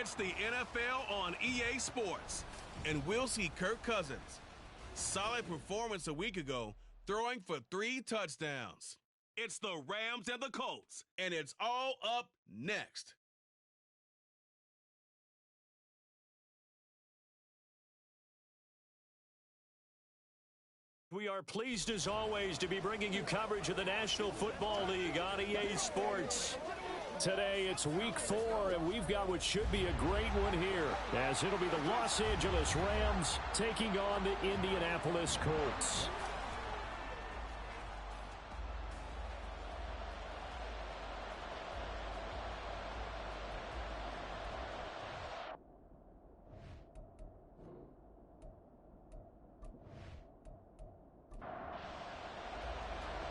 It's the NFL on EA Sports, and we'll see Kirk Cousins. Solid performance a week ago, throwing for 3 touchdowns. It's the Rams and the Colts, and it's all up next. We are pleased as always to be bringing you coverage of the National Football League on EA Sports. Today it's week 4 and we've got what should be a great one here, as it'll be the Los Angeles Rams taking on the Indianapolis Colts.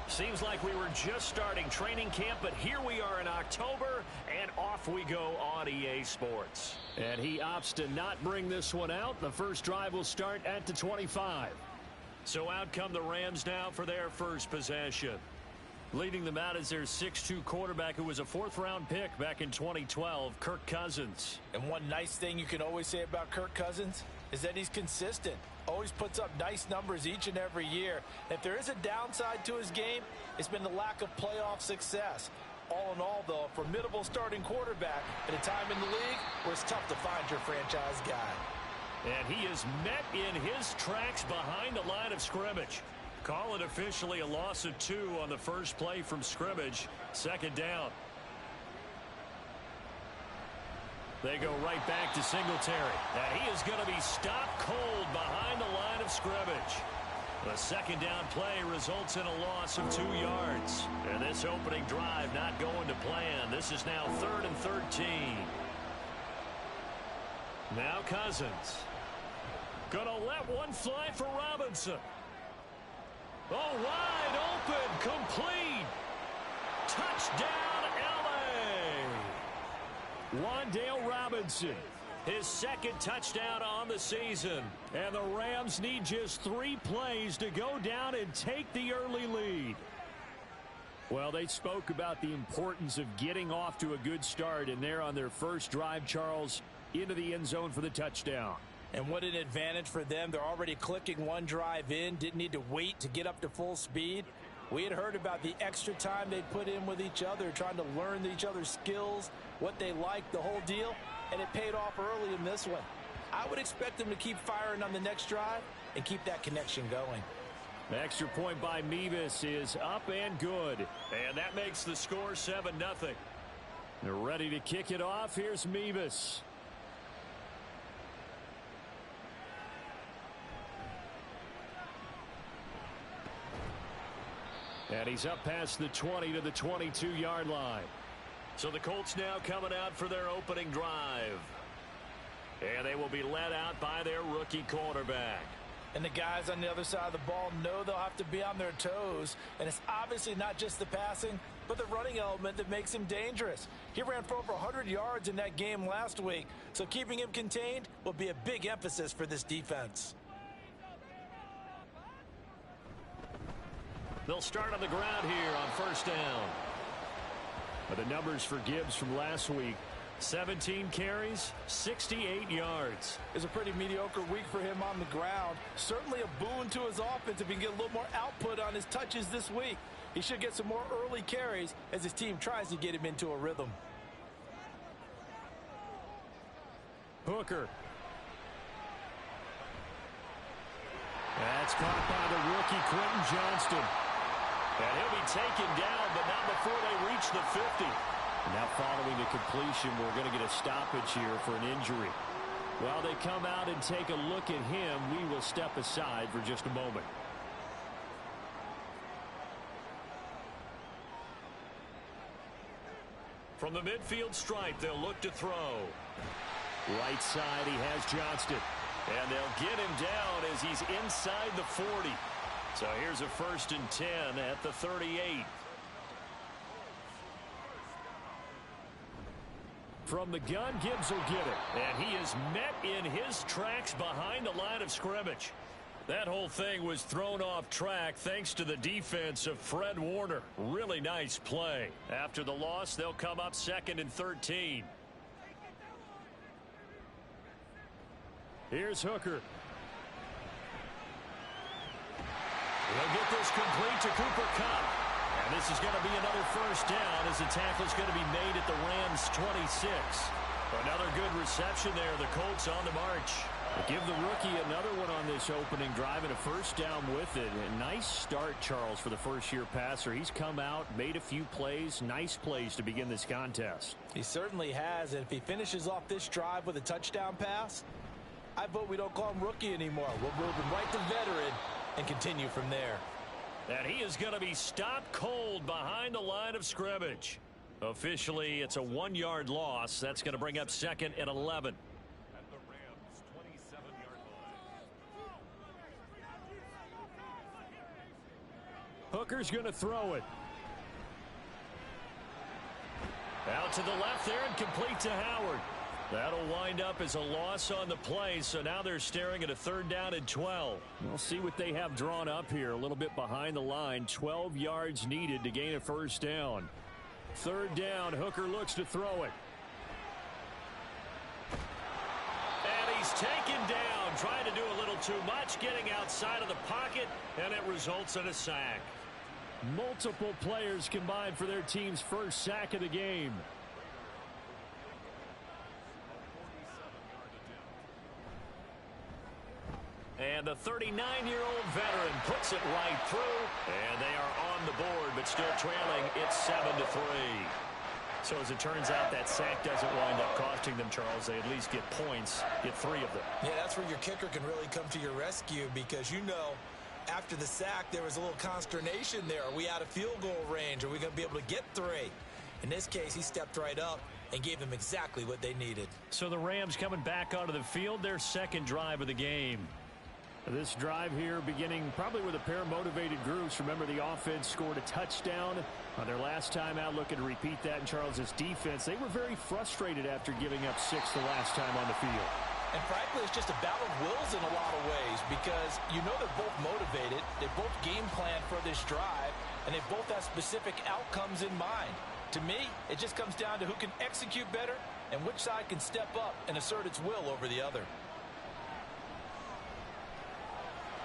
Seems like we were just starting training camp, but here we are in October, and off we go on EA Sports. And he opts to not bring this one out. The first drive will start at the 25. So out come the Rams now for their first possession. Leading them out is their 6'2 quarterback who was a 4th-round pick back in 2012, Kirk Cousins. And one nice thing you can always say about Kirk Cousins is that he's consistent. Always puts up nice numbers each and every year. If there is a downside to his game, it's been the lack of playoff success. All in all, though, a formidable starting quarterback at a time in the league where it's tough to find your franchise guy. And he is met in his tracks behind the line of scrimmage. Call it officially a loss of 2 on the first play from scrimmage. 2nd down. They go right back to Singletary. And he is going to be stopped cold behind the line of scrimmage. The 2nd down play results in a loss of 2 yards. And this opening drive not going to plan. This is now 3rd and 13. Now Cousins. Gonna let one fly for Robinson. Oh, wide open, complete. Touchdown, L.A. Wan'Dale Robinson, his 2nd touchdown on the season. And the Rams need just 3 plays to go down and take the early lead. Well, they spoke about the importance of getting off to a good start, and they're on their first drive, Charles, into the end zone for the touchdown. And what an advantage for them. They're already clicking one drive in, didn't need to wait to get up to full speed. We had heard about the extra time they put in with each other, trying to learn each other's skills, what they like, the whole deal, and it paid off early in this one. I would expect them to keep firing on the next drive and keep that connection going. The extra point by Mevis is up and good, and that makes the score 7-0. They're ready to kick it off. Here's Mevis. And he's up past the 20 to the 22-yard line. So the Colts now coming out for their opening drive. And they will be led out by their rookie quarterback. And the guys on the other side of the ball know they'll have to be on their toes. And it's obviously not just the passing, but the running element that makes him dangerous. He ran for over 100 yards in that game last week. So keeping him contained will be a big emphasis for this defense. They'll start on the ground here on 1st down. But the numbers for Gibbs from last week, 17 carries, 68 yards. It's a pretty mediocre week for him on the ground. Certainly a boon to his offense if he can get a little more output on his touches this week. He should get some more early carries as his team tries to get him into a rhythm. Hooker. That's caught by the rookie Quentin Johnston. And he'll be taken down, but not before they reach the 50. Now following the completion, we're going to get a stoppage here for an injury. While they come out and take a look at him, we will step aside for just a moment. From the midfield stripe, they'll look to throw. Right side, he has Johnston. And they'll get him down as he's inside the 40. So here's a 1st and 10 at the 38. From the gun, Gibbs will get it. And he is met in his tracks behind the line of scrimmage. That whole thing was thrown off track thanks to the defense of Fred Warner. Really nice play. After the loss, they'll come up 2nd and 13. Here's Hooker. He'll get this complete to Cooper Kupp. And this is going to be another first down as the tackle's going to be made at the Rams' 26. Another good reception there. The Colts on the march. Give the rookie another one on this opening drive and a first down with it. A nice start, Charles, for the first-year passer. He's come out, made a few plays, nice plays to begin this contest. He certainly has, and if he finishes off this drive with a touchdown pass, I vote we don't call him rookie anymore. We'll move him right to veteran and continue from there. And he is going to be stopped cold behind the line of scrimmage. Officially, it's a 1-yard loss. That's going to bring up 2nd and 11. At the Rams' 27-yard line. Hooker's going to throw it. Out to the left there and complete to Howard. That'll wind up as a loss on the play, so now they're staring at a 3rd down and 12. We'll see what they have drawn up here. A little bit behind the line. 12 yards needed to gain a first down. 3rd down, Hooker looks to throw it. And he's taken down, trying to do a little too much, getting outside of the pocket, and it results in a sack. Multiple players combined for their team's first sack of the game. And the 39-year-old veteran puts it right through, and they are on the board, but still trailing. It's 7-3. So as it turns out, that sack doesn't wind up costing them, Charles. They at least get points, get 3 of them. Yeah, that's where your kicker can really come to your rescue, because you know after the sack there was a little consternation there. Are we out of field goal range? Are we going to be able to get 3? In this case, he stepped right up and gave them exactly what they needed. So the Rams coming back onto the field, their 2nd drive of the game. This drive here beginning probably with a pair of motivated groups. Remember, the offense scored a touchdown on their last time out. Looking to repeat that in Charles's defense. They were very frustrated after giving up 6 the last time on the field. And frankly, it's just a battle of wills in a lot of ways, because you know they're both motivated. They both game plan for this drive, and they both have specific outcomes in mind. To me, it just comes down to who can execute better and which side can step up and assert its will over the other.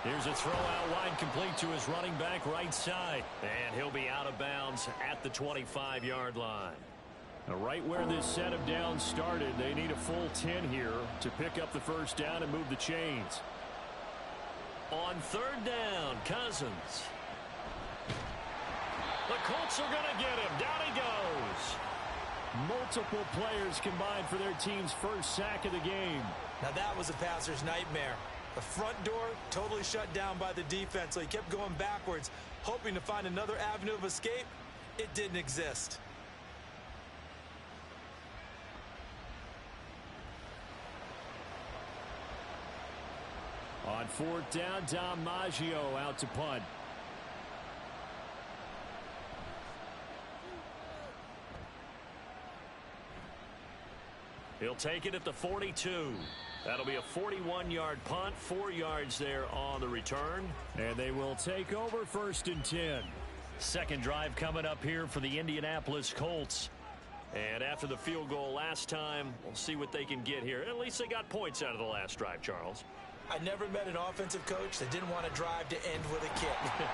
Here's a throw out wide, complete to his running back right side. And he'll be out of bounds at the 25-yard line. Now, right where this set of downs started, they need a full 10 here to pick up the first down and move the chains. On 3rd down, Cousins. The Colts are going to get him. Down he goes. Multiple players combined for their team's first sack of the game. Now that was a passer's nightmare. The front door totally shut down by the defense, so he kept going backwards, hoping to find another avenue of escape. It didn't exist. On 4th down, Dom Maggio out to punt. He'll take it at the 42. That'll be a 41-yard punt, 4 yards there on the return. And they will take over 1st and 10. 2nd drive coming up here for the Indianapolis Colts. And after the field goal last time, we'll see what they can get here. At least they got points out of the last drive, Charles. I never met an offensive coach that didn't want to drive to end with a kick.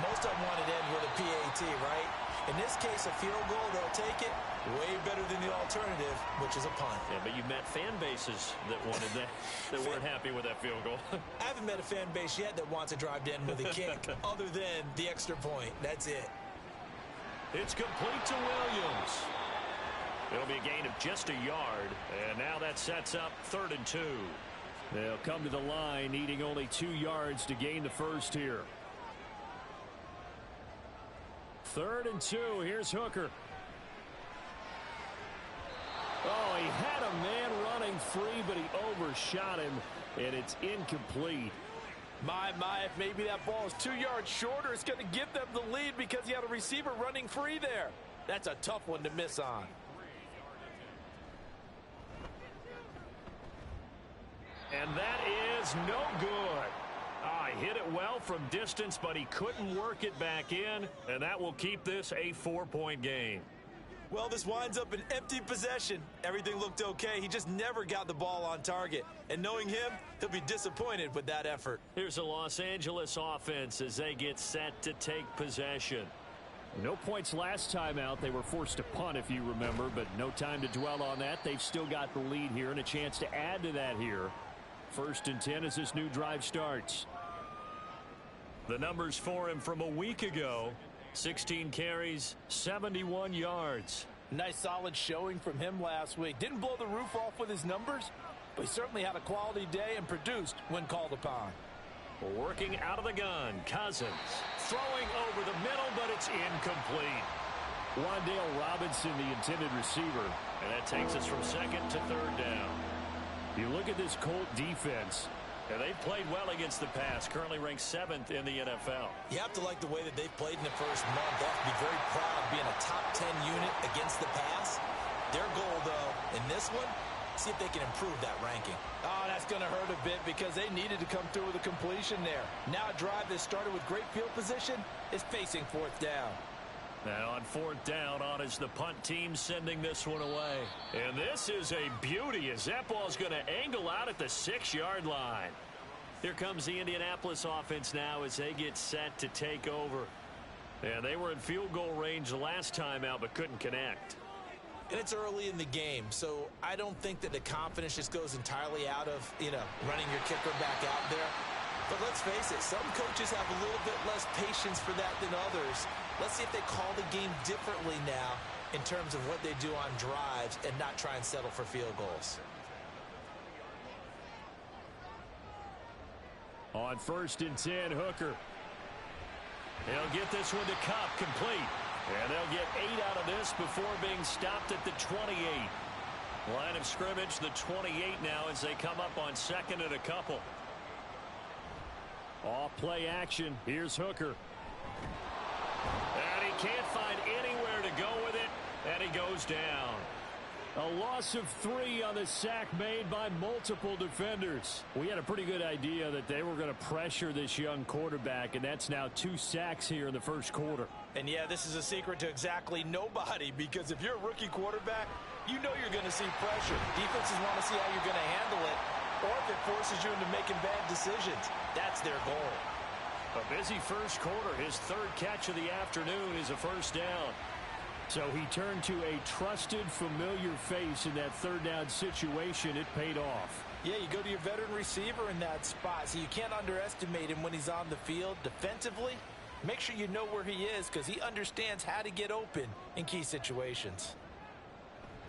Most of them wanted to end with a PAT, right? In this case, a field goal, they'll take it. Way better than the alternative, which is a punt. Yeah, but you met fan bases that wanted that, that weren't happy with that field goal. I haven't met a fan base yet that wants to drive to end with a kick, other than the extra point. That's it. It's complete to Williams. It'll be a gain of just a yard, and now that sets up 3rd and 2. They'll come to the line, needing only 2 yards to gain the first here. 3rd and 2. Here's Hooker. Oh, he had a man running free, but he overshot him, and it's incomplete. My, if maybe that ball is 2 yards shorter, it's going to give them the lead because he had a receiver running free there. That's a tough one to miss on. And that is no good. He hit it well from distance, but he couldn't work it back in, and that will keep this a 4-point game. Well, this winds up an empty possession. Everything looked okay. He just never got the ball on target. And knowing him, he'll be disappointed with that effort. Here's a Los Angeles offense as they get set to take possession. No points last time out. They were forced to punt, if you remember, but no time to dwell on that. They've still got the lead here and a chance to add to that here. 1st and 10 as this new drive starts. The numbers for him from a week ago. 16 carries, 71 yards. Nice solid showing from him last week. Didn't blow the roof off with his numbers, but he certainly had a quality day and produced when called upon. Working out of the gun, Cousins. Throwing over the middle, but it's incomplete. Wan'Dale Robinson, the intended receiver. And that takes us from 2nd to 3rd down. You look at this Colt defense. And they've played well against the pass, currently ranked 7th in the NFL. You have to like the way that they've played in the first month. They have to be very proud of being a top 10 unit against the pass. Their goal, though, in this one, see if they can improve that ranking. Oh, that's going to hurt a bit because they needed to come through with a completion there. Now a drive that started with great field position is facing 4th down. Now on 4th down, on is the punt team sending this one away. And this is a beauty as that ball's going to angle out at the 6-yard line. Here comes the Indianapolis offense now as they get set to take over. And they were in field goal range the last time out but couldn't connect. And it's early in the game, so I don't think that the confidence just goes entirely out of, running your kicker back out there. But let's face it, some coaches have a little bit less patience for that than others. Let's see if they call the game differently now in terms of what they do on drives and not try and settle for field goals. On 1st and 10, Hooker. He'll get this one to Cup, complete. And they'll get 8 out of this before being stopped at the 28. Line of scrimmage, the 28 now as they come up on 2nd and a couple. Off play action. Here's Hooker. And he can't find anywhere to go with it, and he goes down. A loss of 3 on the sack made by multiple defenders. We had a pretty good idea that they were going to pressure this young quarterback, and that's now 2 sacks here in the first quarter. And yeah, this is a secret to exactly nobody, because if you're a rookie quarterback, you know you're going to see pressure. Defenses want to see how you're going to handle it, or if it forces you into making bad decisions. That's their goal. A busy first quarter. His 3rd catch of the afternoon is a 1st down. So he turned to a trusted, familiar face in that 3rd down situation. It paid off. Yeah, you go to your veteran receiver in that spot, so you can't underestimate him when he's on the field. Defensively, make sure you know where he is because he understands how to get open in key situations.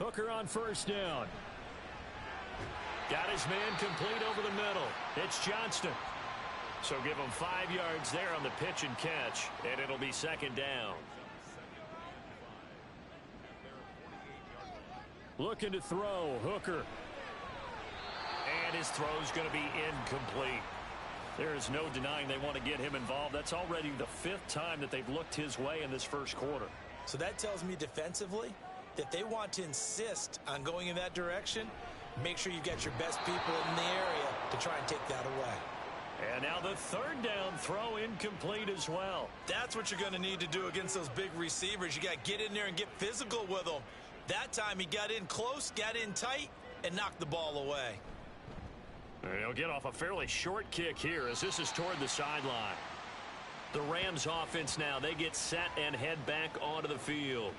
Hooker on 1st down. Got his man complete over the middle. It's Johnston. So give him 5 yards there on the pitch and catch, and it'll be 2nd down. Looking to throw, Hooker. And his throw's going to be incomplete. There is no denying they want to get him involved. That's already the 5th time that they've looked his way in this first quarter. So that tells me defensively that they want to insist on going in that direction. Make sure you get your best people in the area to try and take that away. And now the 3rd down throw incomplete as well. That's what you're going to need to do against those big receivers. You got to get in there and get physical with them. That time he got in close, got in tight, and knocked the ball away. And he'll get off a fairly short kick here as this is toward the sideline. The Rams offense now, they get set and head back onto the field.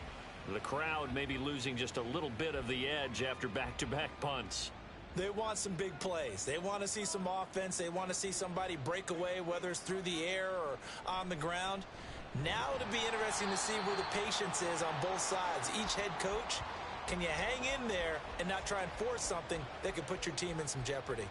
The crowd may be losing just a little bit of the edge after back-to-back punts. They want some big plays. They want to see some offense. They want to see somebody break away, whether it's through the air or on the ground. Now it'll be interesting to see where the patience is on both sides. Each head coach, can you hang in there and not try and force something that could put your team in some jeopardy?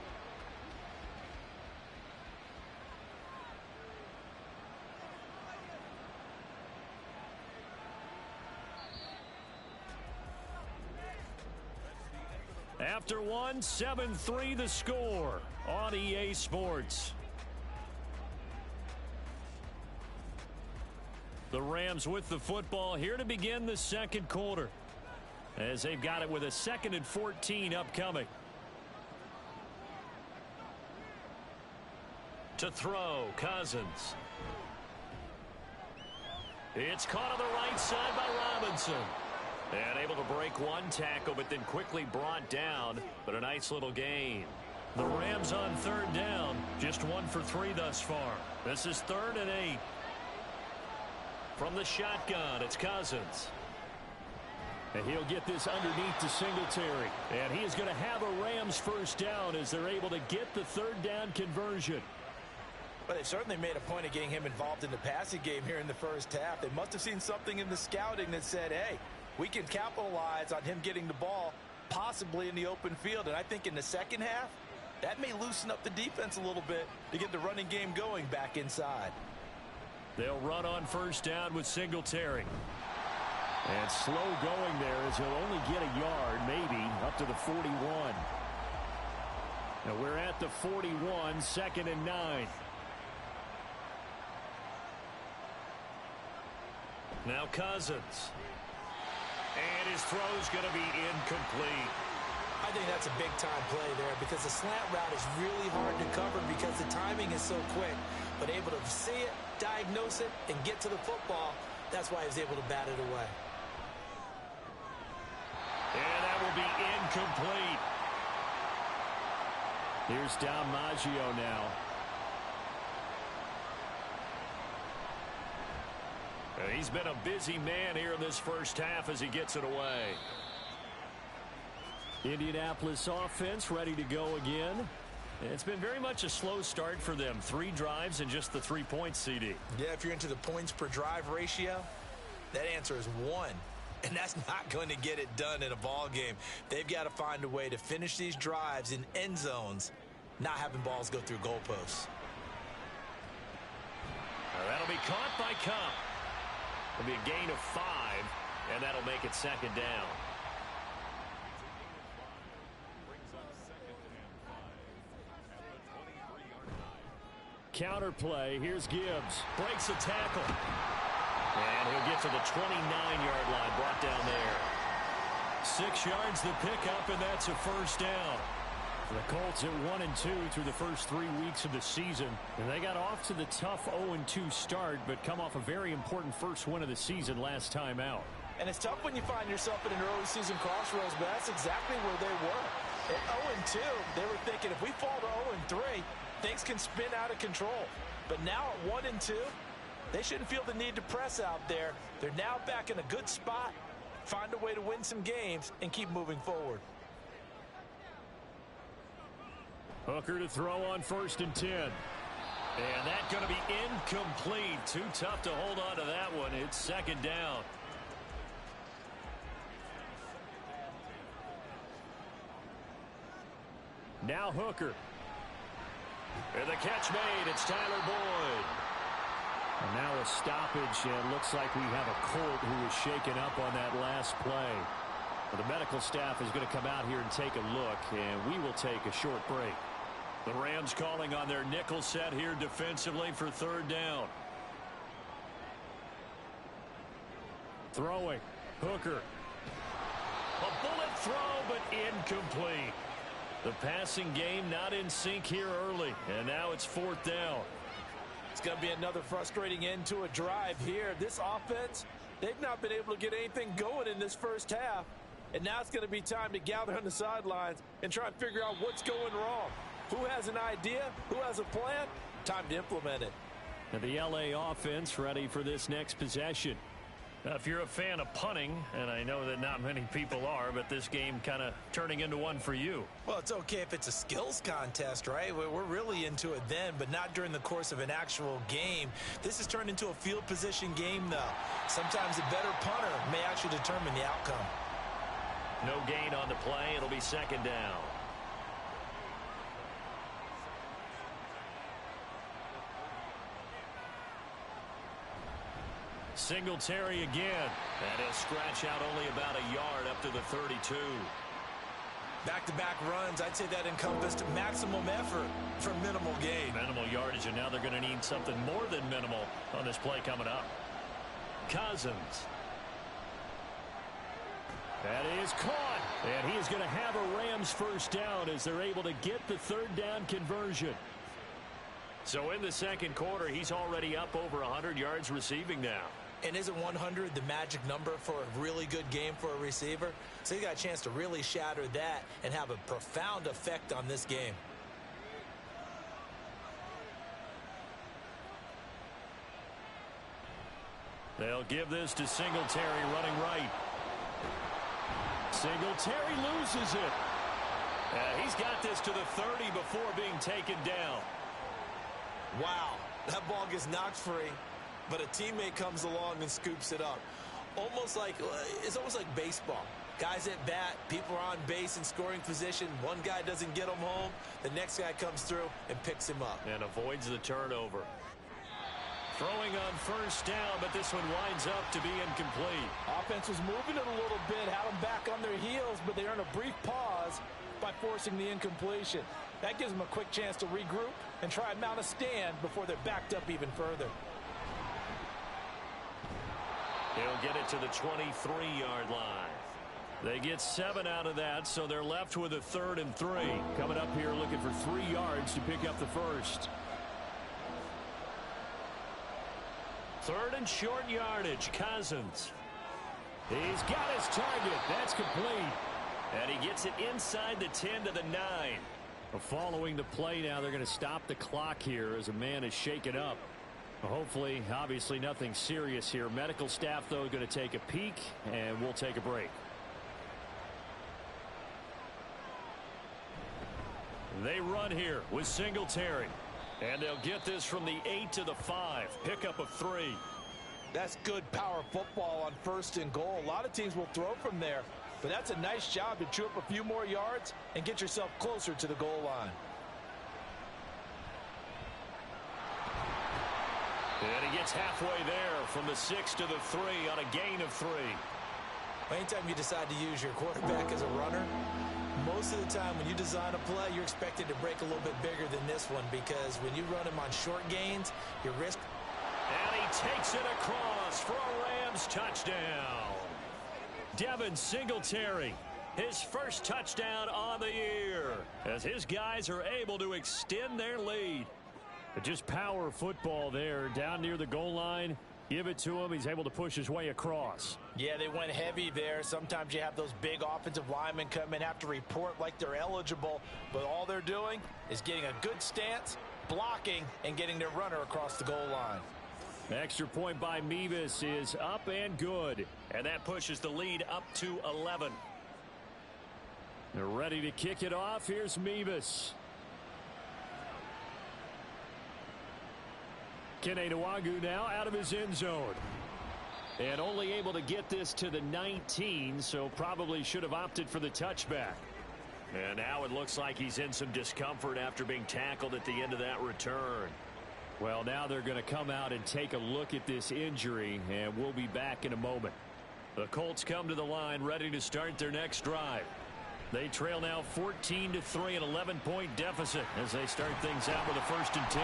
After one, 7-3 the score on EA Sports. The Rams with the football here to begin the second quarter as they've got it with a 2nd and 14 upcoming. To throw, Cousins. It's caught on the right side by Robinson. And able to break one tackle, but then quickly brought down. But a nice little gain. The Rams on third down. Just 1 for 3 thus far. This is 3rd and 8. From the shotgun, it's Cousins. And he'll get this underneath to Singletary. And he is going to have a Rams first down as they're able to get the 3rd down conversion. But they certainly made a point of getting him involved in the passing game here in the first half. They must have seen something in the scouting that said, hey, we can capitalize on him getting the ball possibly in the open field. And I think in the second half, that may loosen up the defense a little bit to get the running game going back inside. They'll run on first down with Singletary. And slow going there as he'll only get a yard, maybe, up to the 41. Now we're at the 41, 2nd and 9. Now Cousins. And his throw's going to be incomplete. I think that's a big-time play there because the slant route is really hard to cover because the timing is so quick. But able to see it, diagnose it, and get to the football, that's why he was able to bat it away. And that will be incomplete. Here's DiMaggio now. He's been a busy man here in this first half as he gets it away. Indianapolis offense ready to go again. It's been very much a slow start for them. 3 drives and just the 3 points, CD. Yeah, if you're into the points per drive ratio, that answer is 1. And that's not going to get it done in a ball game. They've got to find a way to finish these drives in end zones, not having balls go through goalposts. That'll be caught by Cup. It'll be a gain of 5, and that'll make it 2nd down. Counter play. Here's Gibbs. Breaks a tackle. And he'll get to the 29-yard line, brought down there. 6 yards the pickup, and that's a first down. The Colts at 1-2 through the first 3 weeks of the season. And they got off to the tough 0-2 start, but come off a very important first win of the season last time out. And it's tough when you find yourself in an early season crossroads, but that's exactly where they were. At 0-2, they were thinking if we fall to 0-3, things can spin out of control. But now at 1-2, they shouldn't feel the need to press out there. They're now back in a good spot, find a way to win some games, and keep moving forward. Hooker to throw on 1st and 10. And that's going to be incomplete. Too tough to hold on to that one. It's 2nd down. Now Hooker. And the catch made. It's Tyler Boyd. And now a stoppage, and looks like we have a Colt who was shaken up on that last play. Well, the medical staff is going to come out here and take a look, and we will take a short break. The Rams calling on their nickel set here defensively for 3rd down. Throwing. Hooker. A bullet throw, but incomplete. The passing game not in sync here early, and now it's 4th down. It's going to be another frustrating end to a drive here. This offense, they've not been able to get anything going in this first half. And now it's going to be time to gather on the sidelines and try and figure out what's going wrong. Who has an idea? Who has a plan? Time to implement it. And the LA offense ready for this next possession. Now, if you're a fan of punting, and I know that not many people are, but this game kind of turning into one for you. Well, it's okay if it's a skills contest, right? We're really into it then, but not during the course of an actual game. This has turned into a field position game, though. Sometimes a better punter may actually determine the outcome. No gain on the play. It'll be 2nd down. Singletary again. And he'll scratch out only about a yard up to the 32. Back-to-back runs, I'd say that encompassed maximum effort for minimal gain. Minimal yardage, and now they're going to need something more than minimal on this play coming up. Cousins. That is caught. And he is going to have a Rams first down as they're able to get the 3rd down conversion. So in the 2nd quarter, he's already up over 100 yards receiving now. And isn't 100 the magic number for a really good game for a receiver? So he got a chance to really shatter that and have a profound effect on this game. They'll give this to Singletary running right. Singletary loses it. He's got this to the 30 before being taken down. Wow, that ball gets knocked free, but a teammate comes along and scoops it up. It's almost like baseball. Guys at bat, people are on base in scoring position. One guy doesn't get him home. The next guy comes through and picks him up. And avoids the turnover. Throwing on first down, but this one winds up to be incomplete. Offense was moving it a little bit, had them back on their heels, but they earned a brief pause by forcing the incompletion. That gives them a quick chance to regroup and try and mount a stand before they're backed up even further. He'll get it to the 23-yard line. They get 7 out of that, so they're left with a 3rd and 3. Coming up here looking for 3 yards to pick up the first. 3rd and short yardage. Cousins. He's got his target. That's complete. And he gets it inside the 10 to the 9. Following the play now, they're going to stop the clock here as a man is shaken up. Hopefully, obviously nothing serious here. Medical staff, though, going to take a peek, and we'll take a break. They run here with Singletary. And they'll get this from the 8 to the 5. Pickup of 3. That's good power football on 1st and goal. A lot of teams will throw from there, but that's a nice job to chew up a few more yards and get yourself closer to the goal line. And he gets halfway there from the 6 to the 3 on a gain of 3. Anytime you decide to use your quarterback as a runner, most of the time when you design a play, you're expected to break a little bit bigger than this one, because when you run him on short gains, your risk. And he takes it across for a Rams touchdown. Devin Singletary, his first touchdown on the year, as his guys are able to extend their lead. But just power football there down near the goal line. Give it to him. He's able to push his way across. Yeah, they went heavy there. Sometimes you have those big offensive linemen come in, have to report like they're eligible, but all they're doing is getting a good stance, blocking, and getting their runner across the goal line. Extra point by Mevis is up and good. And that pushes the lead up to 11. They're ready to kick it off. Here's Mevis. Kene Nwagu now out of his end zone. And only able to get this to the 19, so probably should have opted for the touchback. And now it looks like he's in some discomfort after being tackled at the end of that return. Well, now they're going to come out and take a look at this injury, and we'll be back in a moment. The Colts come to the line ready to start their next drive. They trail now 14-3, an 11-point deficit as they start things out with a 1st and 10.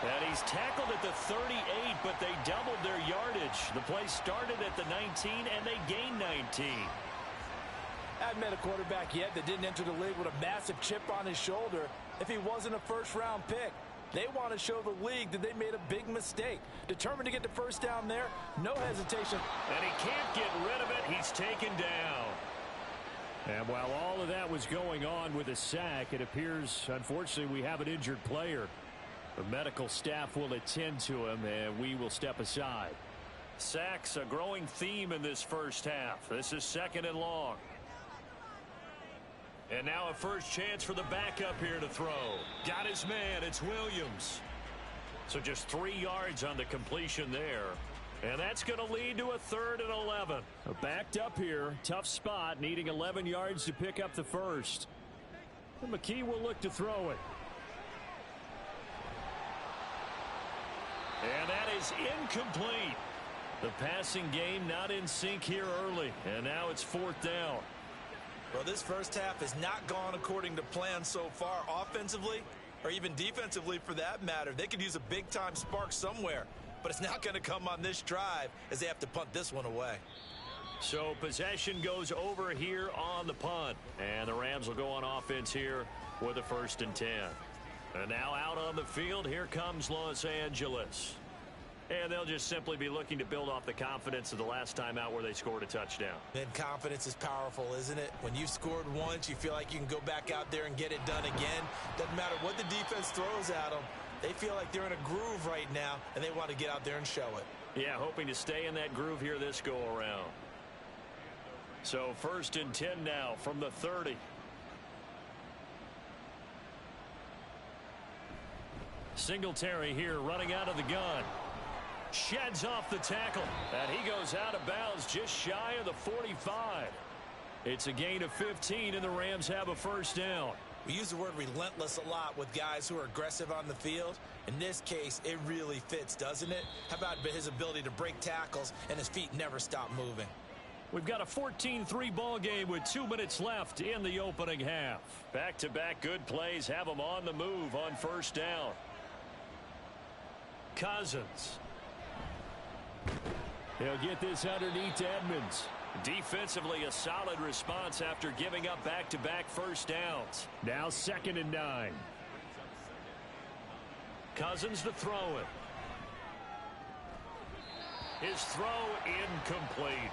And he's tackled at the 38, but they doubled their yardage. The play started at the 19, and they gained 19. I haven't met a quarterback yet that didn't enter the league with a massive chip on his shoulder if he wasn't a first-round pick. They want to show the league that they made a big mistake. Determined to get the first down there, no hesitation. And he can't get rid of it. He's taken down. And while all of that was going on with a sack, it appears, unfortunately, we have an injured player. The medical staff will attend to him, and we will step aside. Sacks, a growing theme in this first half. This is 2nd and long. And now a first chance for the backup here to throw. Got his man. It's Williams. So just 3 yards on the completion there. And that's going to lead to a 3rd and 11. Backed up here. Tough spot. Needing 11 yards to pick up the first. And McKee will look to throw it. And that is incomplete. The passing game not in sync here early. And now it's 4th down. Well, this first half has not gone according to plan so far offensively, or even defensively for that matter. They could use a big-time spark somewhere, but it's not going to come on this drive as they have to punt this one away. So possession goes over here on the punt. And the Rams will go on offense here with a 1st and 10. And now out on the field, here comes Los Angeles. And they'll just simply be looking to build off the confidence of the last time out where they scored a touchdown. And confidence is powerful, isn't it? When you've scored once, you feel like you can go back out there and get it done again. Doesn't matter what the defense throws at them. They feel like they're in a groove right now, and they want to get out there and show it. Yeah, hoping to stay in that groove here this go-around. So 1st and 10 now from the 30. Singletary here running out of the gun. Sheds off the tackle, and he goes out of bounds just shy of the 45. It's a gain of 15, and the Rams have a first down. We use the word relentless a lot with guys who are aggressive on the field. In this case, it really fits, doesn't it? How about his ability to break tackles and his feet never stop moving? We've got a 14-3 ball game with 2 minutes left in the opening half. Back-to-back good plays have them on the move on first down. Cousins. He'll get this underneath to Edmonds. Defensively, a solid response after giving up back-to-back first downs. Now 2nd and 9. Cousins to throw it. His throw incomplete.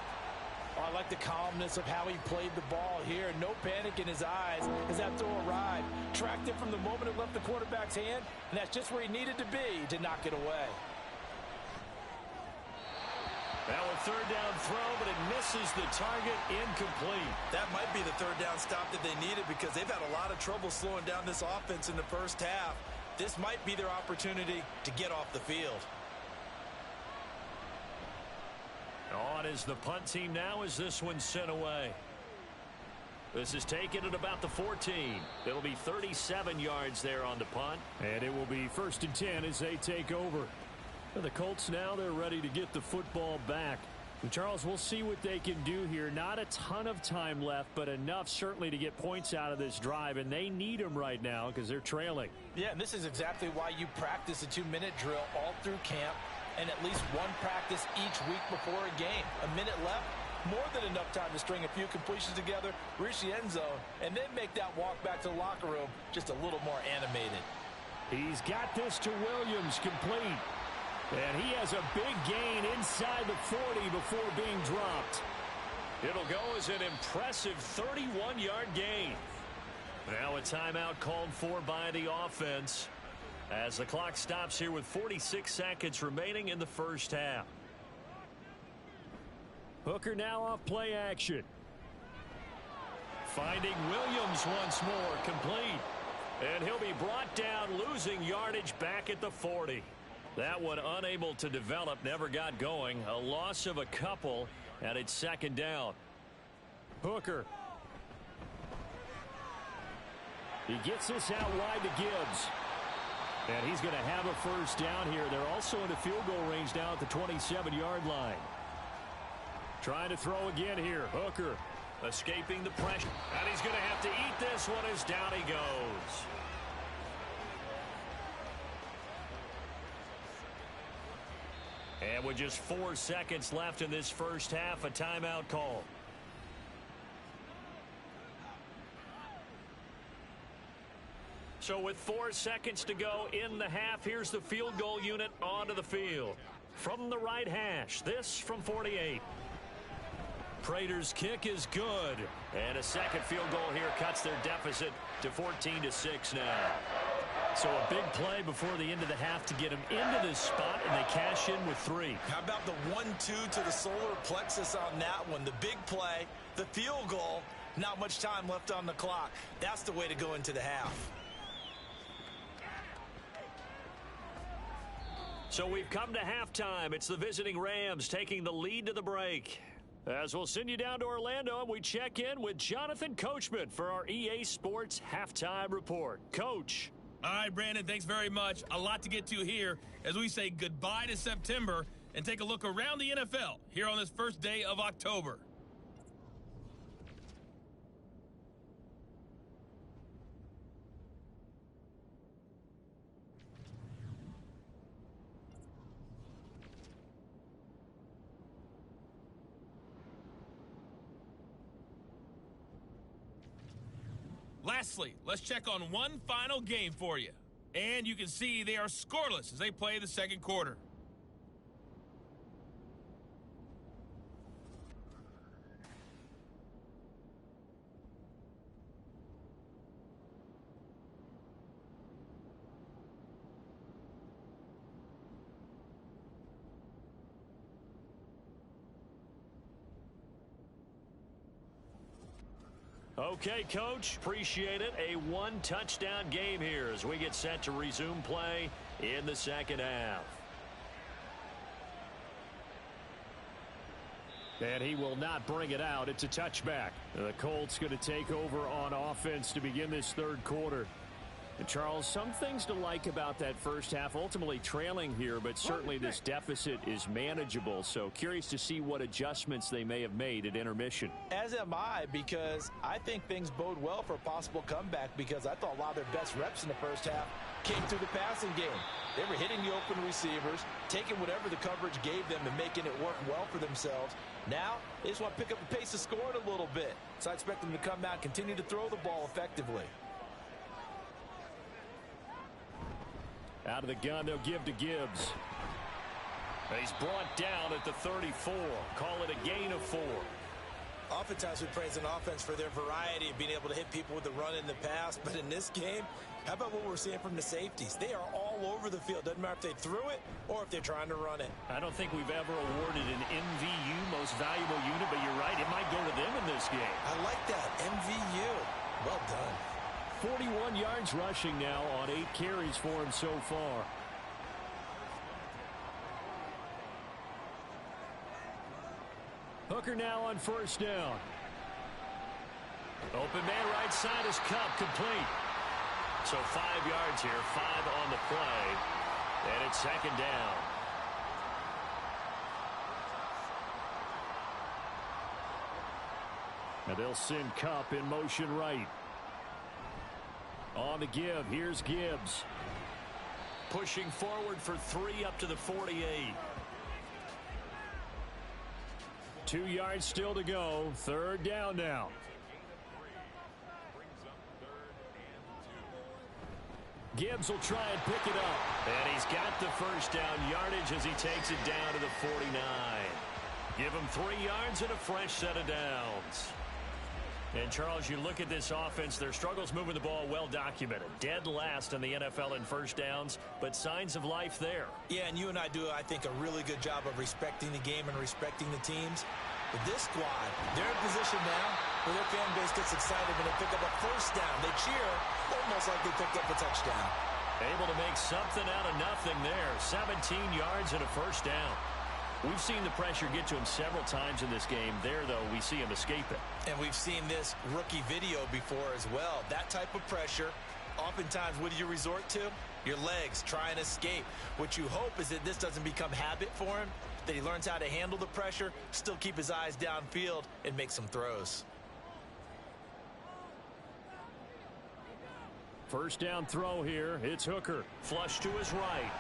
Oh, I like the calmness of how he played the ball here. No panic in his eyes as that throw arrived. Tracked it from the moment it left the quarterback's hand, and that's just where he needed to be to knock it away. Now a 3rd down throw, but it misses the target, incomplete. That might be the 3rd down stop that they needed because they've had a lot of trouble slowing down this offense in the first half. This might be their opportunity to get off the field. On is the punt team now as this one's sent away. This is taken at about the 14. It'll be 37 yards there on the punt. And it will be 1st and 10 as they take over. For the Colts now, they're ready to get the football back. And Charles, we'll see what they can do here. Not a ton of time left, but enough certainly to get points out of this drive. And they need them right now because they're trailing. Yeah, and this is exactly why you practice a 2-minute drill all through camp and at least one practice each week before a game. A minute left, more than enough time to string a few completions together, reach the end zone, and then make that walk back to the locker room just a little more animated. He's got this to Williams, complete. And he has a big gain inside the 40 before being dropped. It'll go as an impressive 31-yard gain. Now a timeout called for by the offense as the clock stops here with 46 seconds remaining in the first half. Hooker now off play action. Finding Williams once more, complete. And he'll be brought down, losing yardage back at the 40. That one unable to develop, never got going. A loss of a couple, and it's 2nd down. Hooker. He gets this out wide to Gibbs. And he's going to have a first down here. They're also in the field goal range now at the 27-yard line. Trying to throw again here. Hooker. Escaping the pressure. And he's going to have to eat this one as down he goes. And with just 4 seconds left in this first half, a timeout call. So with 4 seconds to go in the half, here's the field goal unit onto the field. From the right hash, this from 48. Prater's kick is good. And a second field goal here cuts their deficit to 14-6 now. So a big play before the end of the half to get them into this spot, and they cash in with 3. How about the 1-2 to the solar plexus on that one? The big play, the field goal, not much time left on the clock. That's the way to go into the half. So we've come to halftime. It's the visiting Rams taking the lead to the break. As we'll send you down to Orlando, and we check in with Jonathan Coachman for our EA Sports Halftime Report. Coach. All right, Brandon, thanks very much. A lot to get to here as we say goodbye to September and take a look around the NFL here on this first day of October. Lastly, let's check on one final game for you. And you can see they are scoreless as they play the second quarter. Okay, Coach, appreciate it. A one-touchdown game here as we get set to resume play in the second half. And he will not bring it out. It's a touchback. The Colts going to take over on offense to begin this third quarter. And Charles, some things to like about that first half. Ultimately trailing here, but certainly this deficit is manageable. So curious to see what adjustments they may have made at intermission. As am I, because I think things bode well for a possible comeback, because I thought a lot of their best reps in the first half came through the passing game. They were hitting the open receivers, taking whatever the coverage gave them and making it work well for themselves. Now, they just want to pick up the pace of scoring a little bit. So I expect them to come out and continue to throw the ball effectively. Out of the gun, they'll give to Gibbs. He's brought down at the 34. Call it a gain of 4. Oftentimes we praise an offense for their variety of being able to hit people with the run in the pass. But in this game, how about what we're seeing from the safeties? They are all over the field. Doesn't matter if they threw it or if they're trying to run it. I don't think we've ever awarded an MVU, most valuable unit, but you're right. It might go to them in this game. I like that. MVU. Well done. 41 yards rushing now on 8 carries for him so far. Hooker now on first down. Open man right side is Cup, complete. So 5 yards here, 5 on the play, and it's second down. And they'll send Cup in motion right. On the give, here's Gibbs. Pushing forward for 3 up to the 48. 2 yards still to go. Third down now. Gibbs will try and pick it up. And he's got the first down yardage as he takes it down to the 49. Give him 3 yards and a fresh set of downs. And, Charles, you look at this offense, their struggles moving the ball well documented. Dead last in the NFL in first downs, but signs of life there. Yeah, and you and I do, I think, a really good job of respecting the game and respecting the teams. But this squad, they're in position now where their fan base gets excited when they pick up a first down. They cheer almost like they picked up a touchdown. Able to make something out of nothing there. 17 yards and a first down. We've seen the pressure get to him several times in this game. There, though, we see him escape it. And we've seen this rookie video before as well. That type of pressure, oftentimes, what do you resort to? Your legs, try and escape. What you hope is that this doesn't become habit for him, that he learns how to handle the pressure, still keep his eyes downfield, and make some throws. First down throw here. It's Hooker. Flush to his right.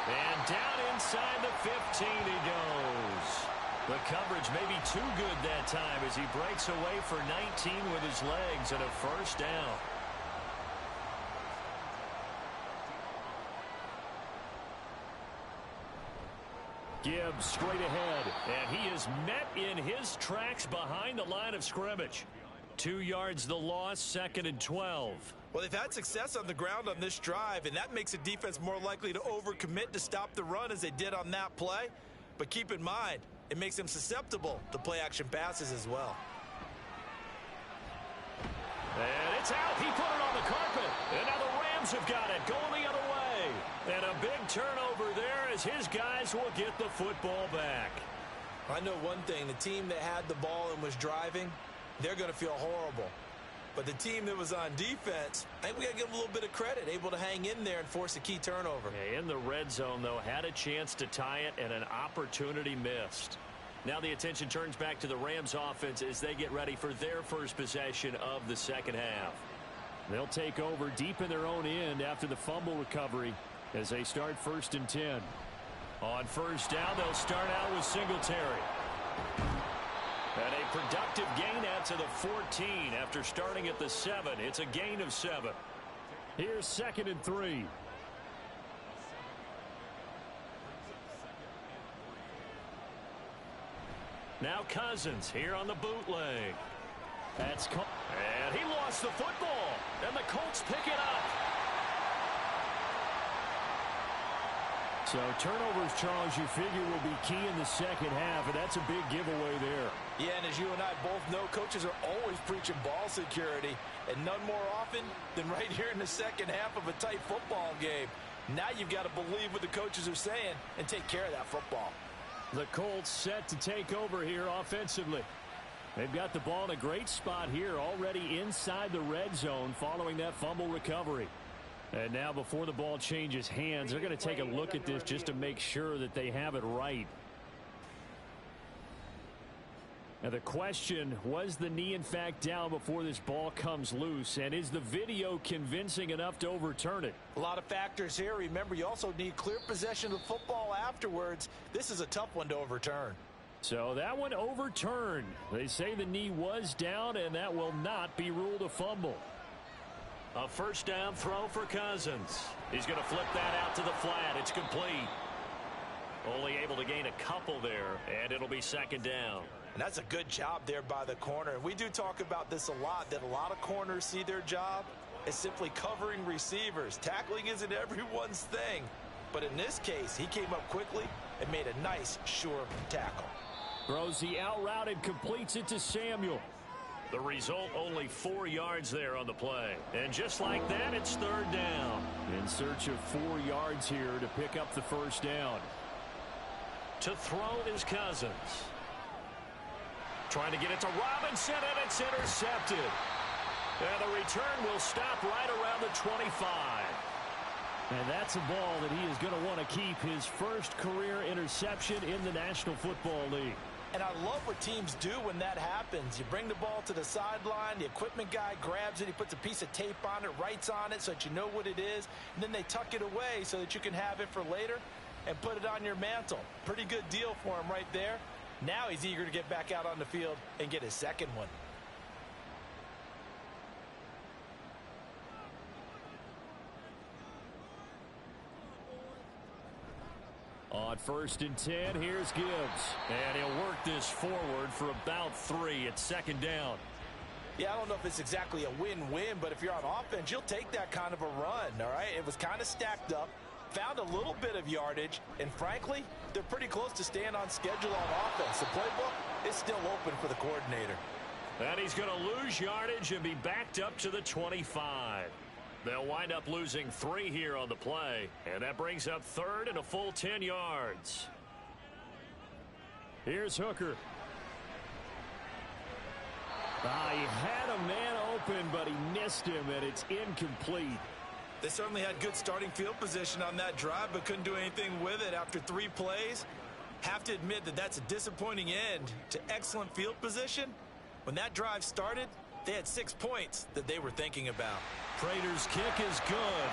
And down inside the 15 he goes. The coverage may be too good that time as he breaks away for 19 with his legs and a first down. Gibbs straight ahead, and he is met in his tracks behind the line of scrimmage. 2 yards the loss, 2nd and 12. Well, they've had success on the ground on this drive, and that makes a defense more likely to overcommit to stop the run as they did on that play. But keep in mind, it makes them susceptible to play-action passes as well. And it's out. He put it on the carpet. And now the Rams have got it, going the other way. And a big turnover there as his guys will get the football back. I know one thing. The team that had the ball and was driving, they're going to feel horrible. But the team that was on defense, I think we got to give them a little bit of credit, able to hang in there and force a key turnover. In the red zone, though, had a chance to tie it and an opportunity missed. Now the attention turns back to the Rams offense as they get ready for their first possession of the second half. They'll take over deep in their own end after the fumble recovery as they start 1st and 10. On first down, they'll start out with Singletary. And a productive gain out to the 14 after starting at the 7. It's a gain of 7. Here's 2nd and 3. Now Cousins here on the bootleg. And he lost the football. And the Colts pick it up. So turnovers, Charles, you figure will be key in the second half, and that's a big giveaway there. Yeah, and as you and I both know, coaches are always preaching ball security, and none more often than right here in the second half of a tight football game. Now you've got to believe what the coaches are saying and take care of that football. The Colts set to take over here offensively. They've got the ball in a great spot here, already inside the red zone following that fumble recovery. And now before the ball changes hands, they're going to take a look at this just to make sure that they have it right. Now the question, was the knee in fact down before this ball comes loose? And is the video convincing enough to overturn it? A lot of factors here. Remember, you also need clear possession of the football afterwards. This is a tough one to overturn. So that one overturned. They say the knee was down, and that will not be ruled a fumble. A first down throw for Cousins. He's going to flip that out to the flat. It's complete. Only able to gain a couple there, and it'll be second down. And that's a good job there by the corner. And we do talk about this a lot, that a lot of corners see their job as simply covering receivers. Tackling isn't everyone's thing. But in this case, he came up quickly and made a nice, sure tackle. Throws the out route and completes it to Samuel. The result, only 4 yards there on the play. And just like that, it's third down. In search of 4 yards here to pick up the first down. To throw is Cousins. Trying to get it to Robinson, and it's intercepted. And the return will stop right around the 25. And that's a ball that he is going to want to keep, his first career interception in the National Football League. And I love what teams do when that happens. You bring the ball to the sideline, the equipment guy grabs it, he puts a piece of tape on it, writes on it so that you know what it is, and then they tuck it away so that you can have it for later and put it on your mantle. Pretty good deal for him right there. Now he's eager to get back out on the field and get his second one. On 1st and 10, here's Gibbs. And he'll work this forward for about 3 at second down. Yeah, I don't know if it's exactly a win-win, but if you're on offense, you'll take that kind of a run, all right? It was kind of stacked up, found a little bit of yardage, and frankly, they're pretty close to staying on schedule on offense. The playbook is still open for the coordinator. And he's going to lose yardage and be backed up to the 25. They'll wind up losing 3 here on the play, and that brings up third and a full 10 yards. Here's Hooker. He had a man open, but he missed him, and it's incomplete. They certainly had good starting field position on that drive, but couldn't do anything with it after 3 plays. Have to admit that that's a disappointing end to excellent field position. When that drive started, they had 6 points that they were thinking about. Prater's kick is good.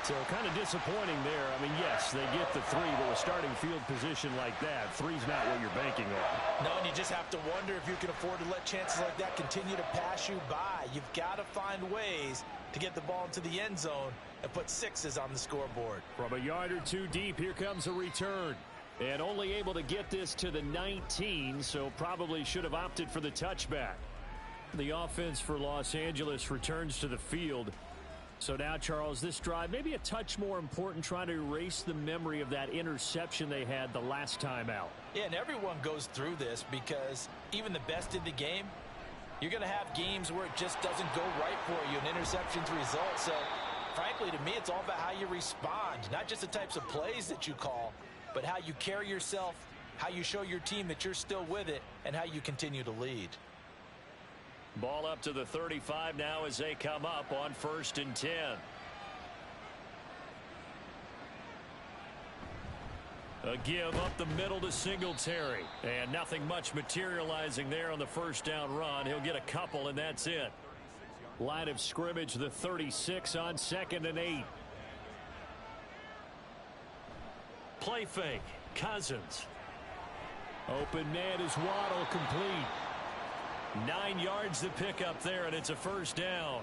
So kind of disappointing there. I mean, yes, they get the 3, but with starting field position like that, 3's not what you're banking on. No, and you just have to wonder if you can afford to let chances like that continue to pass you by. You've got to find ways to get the ball into the end zone and put 6s on the scoreboard. From a yard or 2 deep, here comes a return. And only able to get this to the 19, so probably should have opted for the touchback. The offense for Los Angeles returns to the field. So now, Charles, this drive maybe a touch more important, trying to erase the memory of that interception they had the last time out. Yeah, and everyone goes through this because even the best in the game, you're going to have games where it just doesn't go right for you, and interceptions result. So, frankly, to me, it's all about how you respond, not just the types of plays that you call, but how you carry yourself, how you show your team that you're still with it, and how you continue to lead. Ball up to the 35 now as they come up on 1st and 10. A give up the middle to Singletary. And nothing much materializing there on the first down run. He'll get a couple, and that's it. Line of scrimmage, the 36 on 2nd and 8. Play fake. Cousins. Open man is Waddle, complete. 9 yards to pick up there, and it's a first down.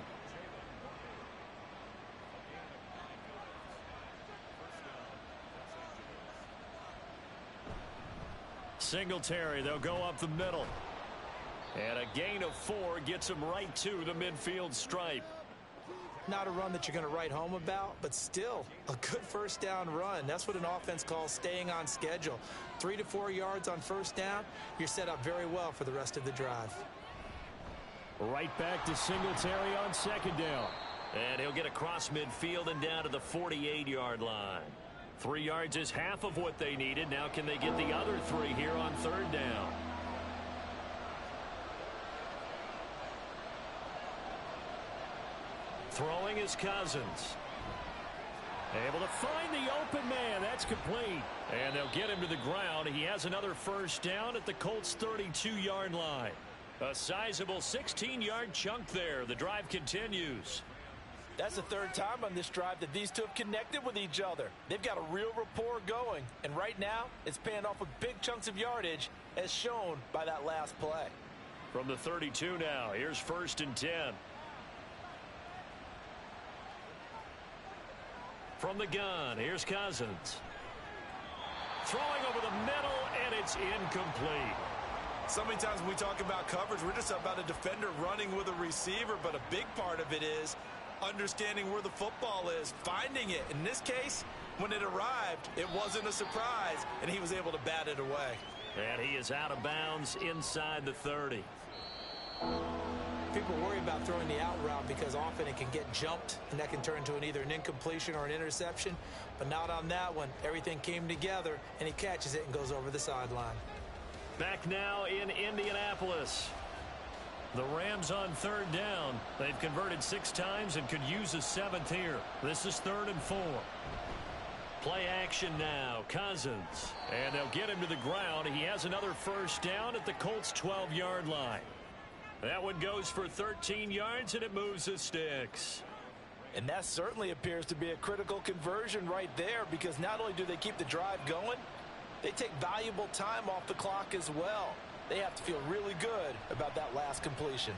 Singletary, they'll go up the middle. And a gain of 4 gets him right to the midfield stripe. Not a run that you're going to write home about, but still a good first down run. That's what an offense calls staying on schedule. 3 to 4 yards on first down, you're set up very well for the rest of the drive. Right back to Singletary on second down. And he'll get across midfield and down to the 48-yard line. 3 yards is half of what they needed. Now can they get the other 3 here on third down? Throwing is Cousins. Able to find the open man. That's complete. And they'll get him to the ground. He has another first down at the Colts' 32-yard line. A sizable 16-yard chunk there. The drive continues. That's the third time on this drive that these two have connected with each other. They've got a real rapport going. And right now, it's paying off with big chunks of yardage, as shown by that last play. From the 32 now, here's 1st and 10. From the gun, here's Cousins. Throwing over the middle, and it's incomplete. So many times when we talk about coverage, we're just about a defender running with a receiver, but a big part of it is understanding where the football is, finding it. In this case, when it arrived, it wasn't a surprise, and he was able to bat it away. And he is out of bounds inside the 30. People worry about throwing the out route because often it can get jumped, and that can turn into either an incompletion or an interception. But not on that one. Everything came together, and he catches it and goes over the sideline. Back now in Indianapolis. The Rams on third down. They've converted 6 times and could use a 7th here. This is 3rd and 4. Play action now. Cousins. And they'll get him to the ground. He has another first down at the Colts' 12-yard line. That one goes for 13 yards, and it moves the sticks. And that certainly appears to be a critical conversion right there, because not only do they keep the drive going, they take valuable time off the clock as well. They have to feel really good about that last completion.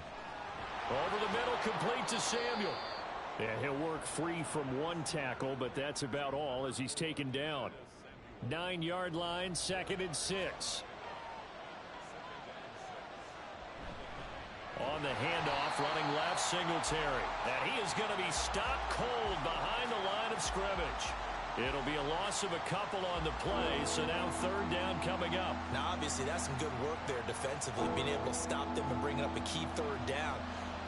Over the middle, complete to Samuel. And he'll work free from one tackle, but that's about all as he's taken down. 9-yard line, 2nd and 6. On the handoff, running left, Singletary. And he is going to be stopped cold behind the line of scrimmage. It'll be a loss of a couple on the play, so now 3rd down coming up. Now, obviously, that's some good work there defensively, being able to stop them and bring up a key 3rd down.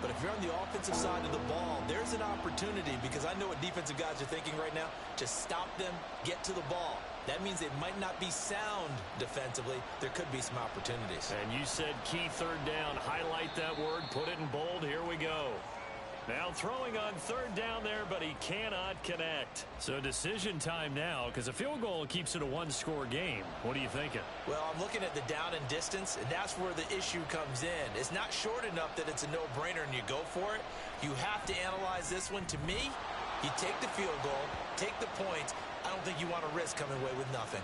But if you're on the offensive side of the ball, there's an opportunity, because I know what defensive guys are thinking right now, to stop them, get to the ball. That means it might not be sound defensively. There could be some opportunities. And you said key 3rd down. Highlight that word. Put it in bold. Here we go. Now throwing on 3rd down there, but he cannot connect. So decision time now, because a field goal keeps it a 1-score game. What are you thinking? Well, I'm looking at the down and distance, and that's where the issue comes in. It's not short enough that it's a no-brainer and you go for it. You have to analyze this one. To me, you take the field goal, take the points. I don't think you want to risk coming away with nothing.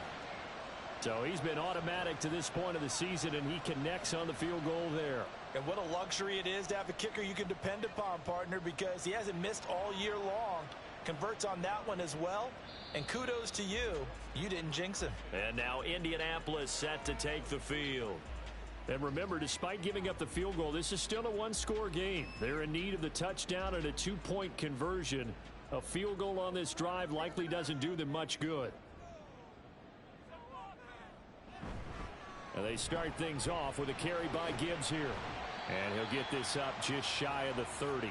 So he's been automatic to this point of the season, and he connects on the field goal there. And what a luxury it is to have a kicker you can depend upon, partner, because he hasn't missed all year long. Converts on that one as well. And kudos to you. You didn't jinx him. And now Indianapolis set to take the field. And remember, despite giving up the field goal, this is still a 1-score game. They're in need of the touchdown and a 2-point conversion. A field goal on this drive likely doesn't do them much good. And they start things off with a carry by Gibbs here. And he'll get this up just shy of the 30.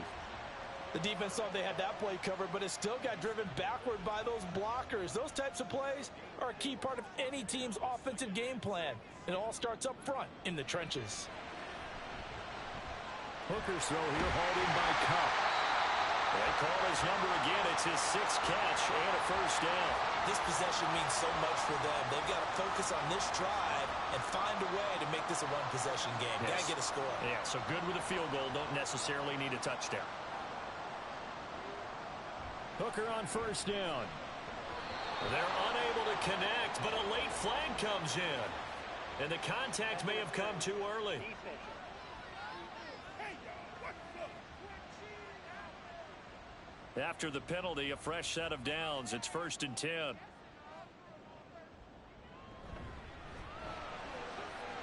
The defense thought they had that play covered, but it still got driven backward by those blockers. Those types of plays are a key part of any team's offensive game plan. It all starts up front in the trenches. Hooker's throw here, hauled in by Cup. They call his number again. It's his 6th catch and a first down. This possession means so much for them. They've got to focus on this drive and find a way to make this a one-possession game. Yes. Got to get a score. Yeah, so good with a field goal. Don't necessarily need a touchdown. Hooker on first down. They're unable to connect, but a late flag comes in. And the contact may have come too early. After the penalty, a fresh set of downs. It's 1st and 10.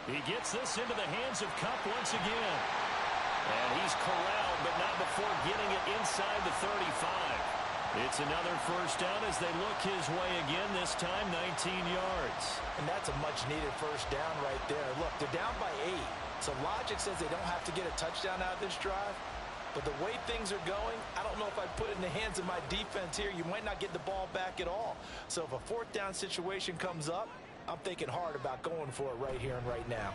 He gets this into the hands of Cup once again. And he's corralled, but not before getting it inside the 35. It's another first down as they look his way again, this time 19 yards. And that's a much-needed first down right there. Look, they're down by 8, so logic says they don't have to get a touchdown out of this drive. But the way things are going, I don't know if I put it in the hands of my defense here. You might not get the ball back at all. So if a fourth down situation comes up, I'm thinking hard about going for it right here and right now.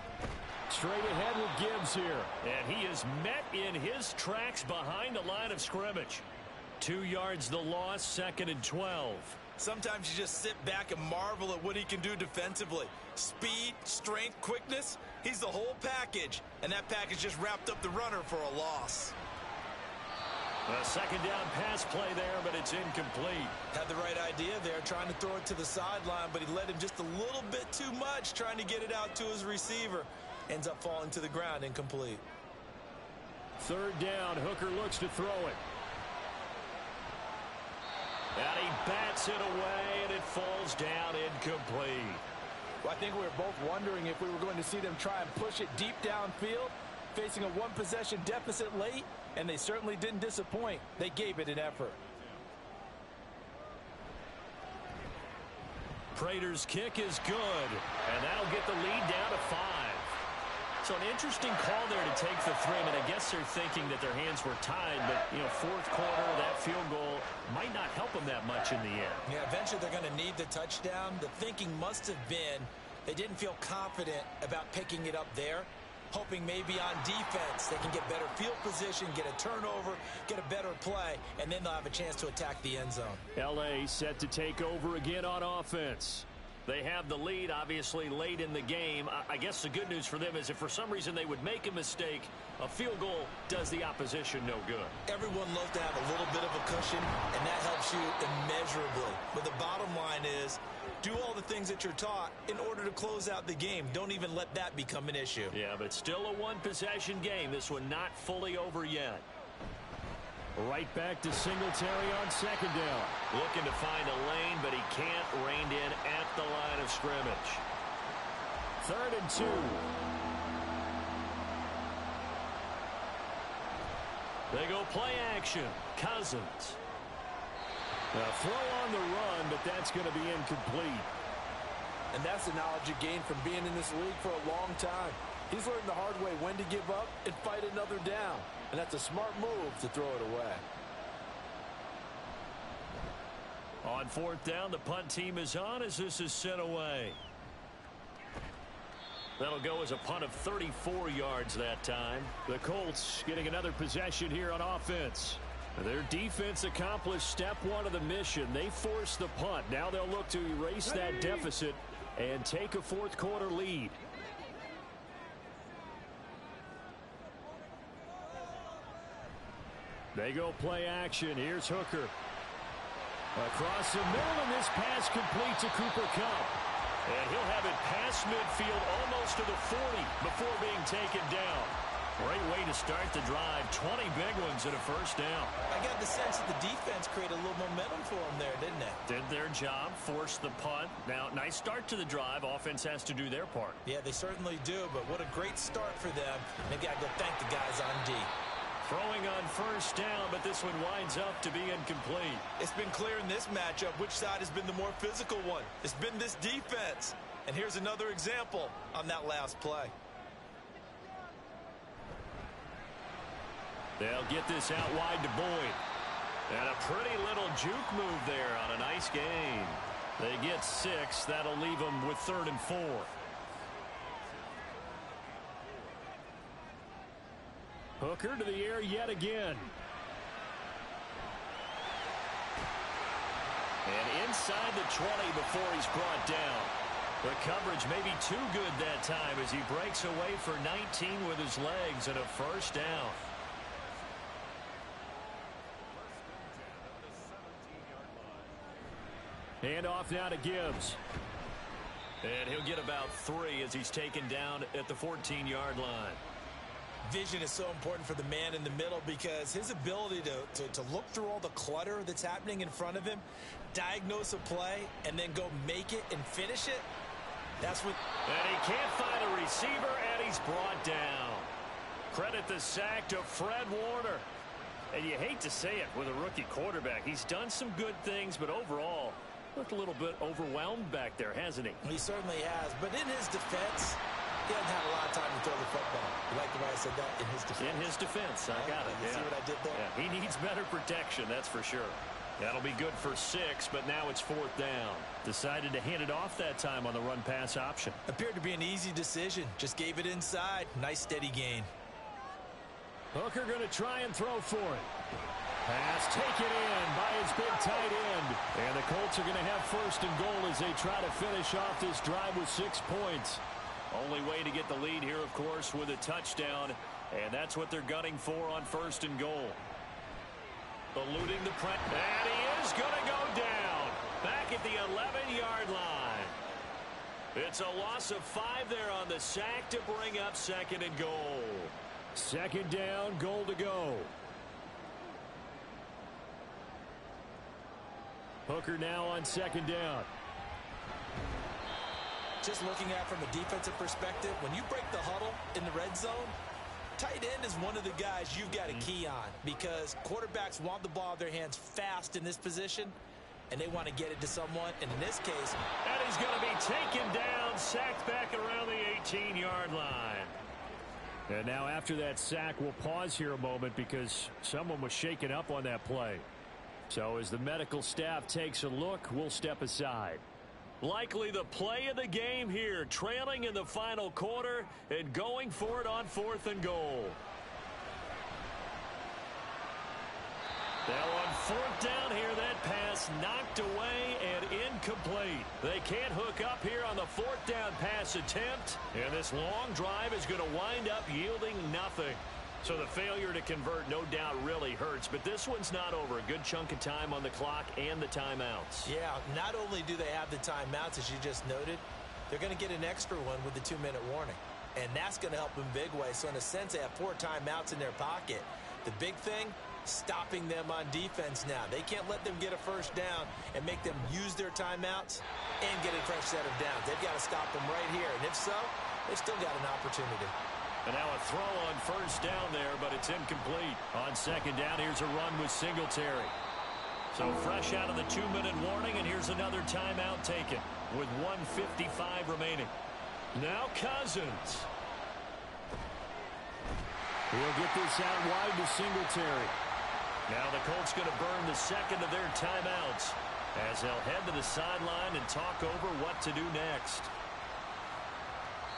Straight ahead with Gibbs here. And he is met in his tracks behind the line of scrimmage. 2 yards the loss, 2nd and 12. Sometimes you just sit back and marvel at what he can do defensively. Speed, strength, quickness, he's the whole package. And that package just wrapped up the runner for a loss. A second down pass play there, but it's incomplete. Had the right idea there, trying to throw it to the sideline, but he let him just a little bit too much, trying to get it out to his receiver. Ends up falling to the ground, incomplete. 3rd down, Hooker looks to throw it. And he bats it away, and it falls down incomplete. Well, I think we were both wondering if we were going to see them try and push it deep downfield, facing a one-possession deficit late, and they certainly didn't disappoint. They gave it an effort. Prater's kick is good, and that'll get the lead down to 5. So an interesting call there to take the 3. I mean, I guess they're thinking that their hands were tied, but, you know, 4th quarter, that field goal might not help them that much in the end. Yeah, eventually they're going to need the touchdown. The thinking must have been they didn't feel confident about picking it up there, hoping maybe on defense they can get better field position, get a turnover, get a better play, and then they'll have a chance to attack the end zone. L.A. set to take over again on offense. They have the lead, obviously, late in the game. I guess the good news for them is if for some reason they would make a mistake, a field goal does the opposition no good. Everyone loves to have a little bit of a cushion, and that helps you immeasurably. But the bottom line is, do all the things that you're taught in order to close out the game. Don't even let that become an issue. Yeah, but still a one-possession game. This one not fully over yet. Right back to Singletary on 2nd down. Looking to find a lane, but he can't rein in at the line of scrimmage. 3rd and 2. They go play action. Cousins. A throw on the run, but that's going to be incomplete. And that's the knowledge you gain from being in this league for a long time. He's learned the hard way when to give up and fight another down. And that's a smart move to throw it away. On 4th down, the punt team is on as this is sent away. That'll go as a punt of 34 yards that time. The Colts getting another possession here on offense. Their defense accomplished step 1 of the mission. They forced the punt. Now they'll look to erase that deficit and take a 4th quarter lead. They go play action. Here's Hooker. Across the middle, and this pass complete to Cooper Kupp. And he'll have it past midfield almost to the 40 before being taken down. Great way to start the drive. 20 big ones and a first down. I got the sense that the defense created a little momentum for them there, didn't it? Did their job, forced the punt. Now, nice start to the drive. Offense has to do their part. Yeah, they certainly do, but what a great start for them. They've got to go thank the guys on D. Throwing on first down, but this one winds up to be incomplete. It's been clear in this matchup which side has been the more physical one. It's been this defense. And here's another example on that last play. They'll get this out wide to Boyd. And a pretty little juke move there on a nice gain. They get 6. That'll leave them with 3rd and 4. Hooker to the air yet again. And inside the 20 before he's brought down. The coverage may be too good that time as he breaks away for 19 with his legs and a first down. Hand off now to Gibbs. And he'll get about 3 as he's taken down at the 14-yard line. Vision is so important for the man in the middle because his ability to look through all the clutter that's happening in front of him, diagnose a play, and then go make it and finish it, that's what... And he can't find a receiver, and he's brought down. Credit the sack to Fred Warner. And you hate to say it with a rookie quarterback. He's done some good things, but overall, looked a little bit overwhelmed back there, hasn't he? He certainly has. But in his defense, he hasn't had a lot of time to throw the football. You like the way I said that? In his defense. In his defense. I got it. You see what I did there? Yeah, he needs better protection, that's for sure. That'll be good for 6, but now it's 4th down. Decided to hand it off that time on the run-pass option. Appeared to be an easy decision. Just gave it inside. Nice steady gain. Hooker going to try and throw for it. Pass taken in by his big tight end. And the Colts are going to have 1st and goal as they try to finish off this drive with 6 points. Only way to get the lead here, of course, with a touchdown. And that's what they're gunning for on 1st and goal. Eluding the press. And he is going to go down. Back at the 11-yard line. It's a loss of 5 there on the sack to bring up 2nd and goal. 2nd down, goal to go. Hooker now on 2nd down. Just looking at it from a defensive perspective, when you break the huddle in the red zone, tight end is one of the guys you've got to key on because quarterbacks want the ball in their hands fast in this position, and they want to get it to someone. And in this case, and he's going to be taken down, sacked back around the 18-yard line. And now after that sack, we'll pause here a moment because someone was shaken up on that play. So as the medical staff takes a look, we'll step aside. Likely the play of the game here, trailing in the final quarter and going for it on 4th and goal. Now on 4th down here, that pass knocked away and incomplete. They can't hook up here on the 4th down pass attempt, and this long drive is going to wind up yielding nothing. So the failure to convert no doubt really hurts, but this one's not over. A good chunk of time on the clock and the timeouts. Yeah, not only do they have the timeouts, as you just noted, they're going to get an extra one with the 2-minute warning. And that's going to help them big way. So in a sense, they have 4 timeouts in their pocket. The big thing, stopping them on defense now. They can't let them get a 1st down and make them use their timeouts and get a fresh set of downs. They've got to stop them right here. And if so, they've still got an opportunity. And now a throw on 1st down there, but it's incomplete. On 2nd down, here's a run with Singletary. So fresh out of the 2-minute warning, and here's another timeout taken with 1:55 remaining. Now Cousins. He'll get this out wide to Singletary. Now the Colts going to burn the 2nd of their timeouts as they'll head to the sideline and talk over what to do next.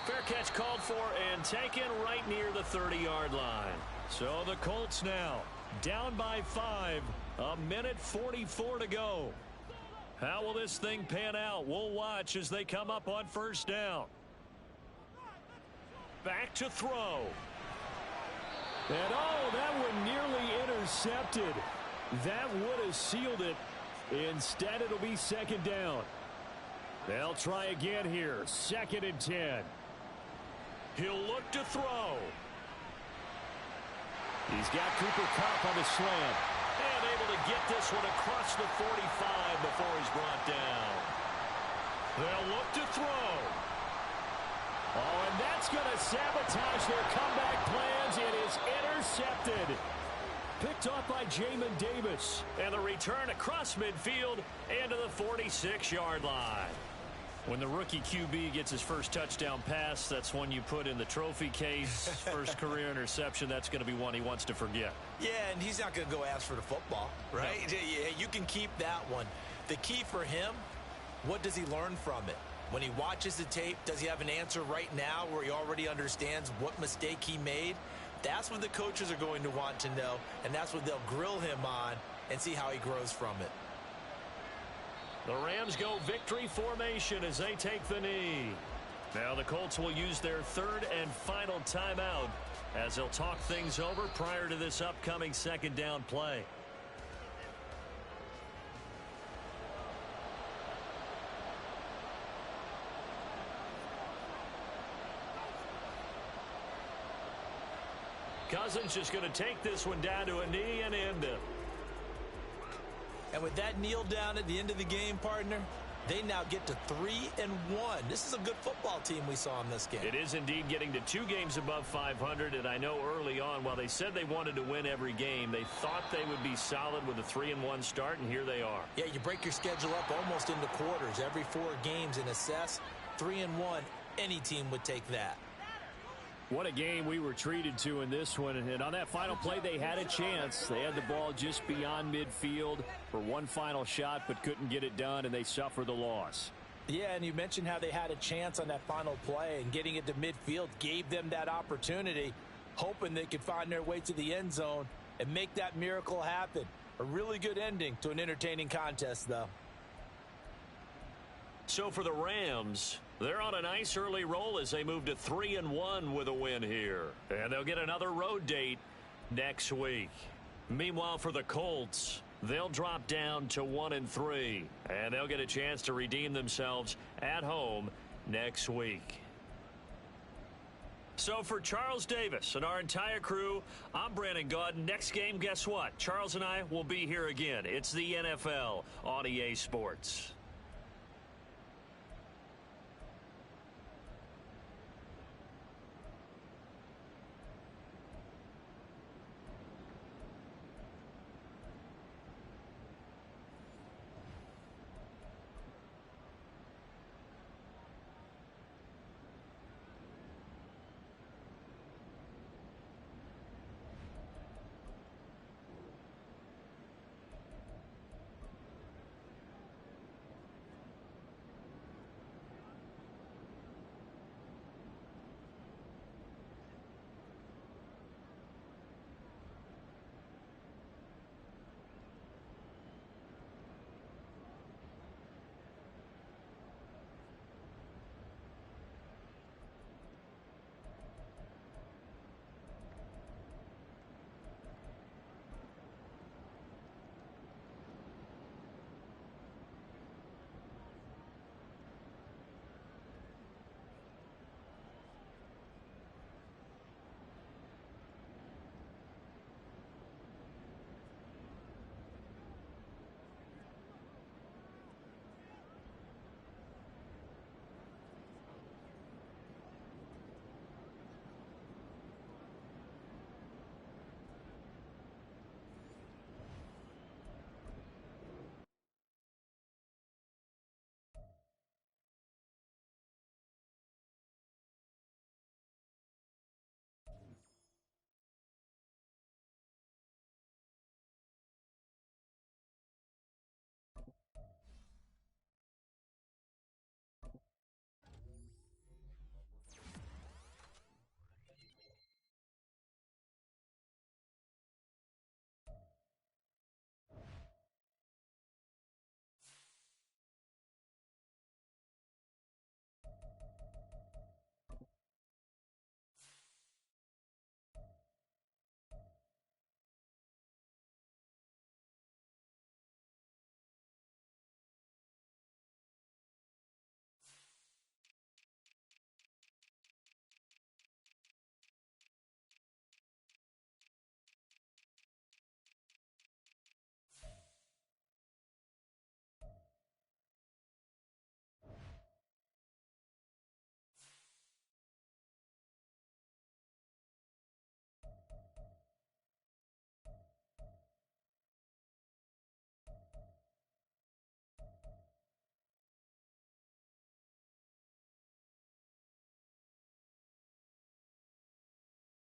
Fair catch called for and taken right near the 30-yard line. So the Colts now down by 5. 1:44 to go. How will this thing pan out? We'll watch as they come up on 1st down. Back to throw. And that one nearly intercepted. That would have sealed it. Instead, it'll be 2nd down. They'll try again here. 2nd and 10. He'll look to throw. He's got Cooper Kupp on the slant. And able to get this one across the 45 before he's brought down. They'll look to throw. Oh, and that's going to sabotage their comeback plans. It is intercepted. Picked off by Jamin Davis. And the return across midfield into the 46-yard line. When the rookie QB gets his first touchdown pass, that's one you put in the trophy case. First career interception, that's going to be one he wants to forget. Yeah, and he's not going to go ask for the football, right? No. Yeah, you can keep that one. The key for him, what does he learn from it? When he watches the tape, does he have an answer right now where he already understands what mistake he made? That's what the coaches are going to want to know, and that's what they'll grill him on and see how he grows from it. The Rams go victory formation as they take the knee. Now the Colts will use their 3rd and final timeout as they'll talk things over prior to this upcoming 2nd down play. Cousins just going to take this one down to a knee and end it. And with that kneel down at the end of the game, partner, They now get to 3-1. This is a good football team we saw in this game. It is indeed getting to 2 games above 500, and I know early on, while they said they wanted to win every game, they thought they would be solid with a 3-1 start, and here they are. Yeah, you break your schedule up almost into quarters, every 4 games, and assess 3-1. Any team would take that. What a game we were treated to in this one. And on that final play, they had a chance. They had the ball just beyond midfield for one final shot, but couldn't get it done, and they suffer the loss. Yeah, and you mentioned how they had a chance on that final play, and getting it to midfield gave them that opportunity, hoping they could find their way to the end zone and make that miracle happen. A really good ending to an entertaining contest, though. So for the Rams, they're on a nice early roll as they move to 3-1 with a win here. And they'll get another road date next week. Meanwhile, for the Colts, they'll drop down to 1-3. And they'll get a chance to redeem themselves at home next week. So for Charles Davis and our entire crew, I'm Brandon Gaudin. Next game, guess what? Charles and I will be here again. It's the NFL on EA Sports.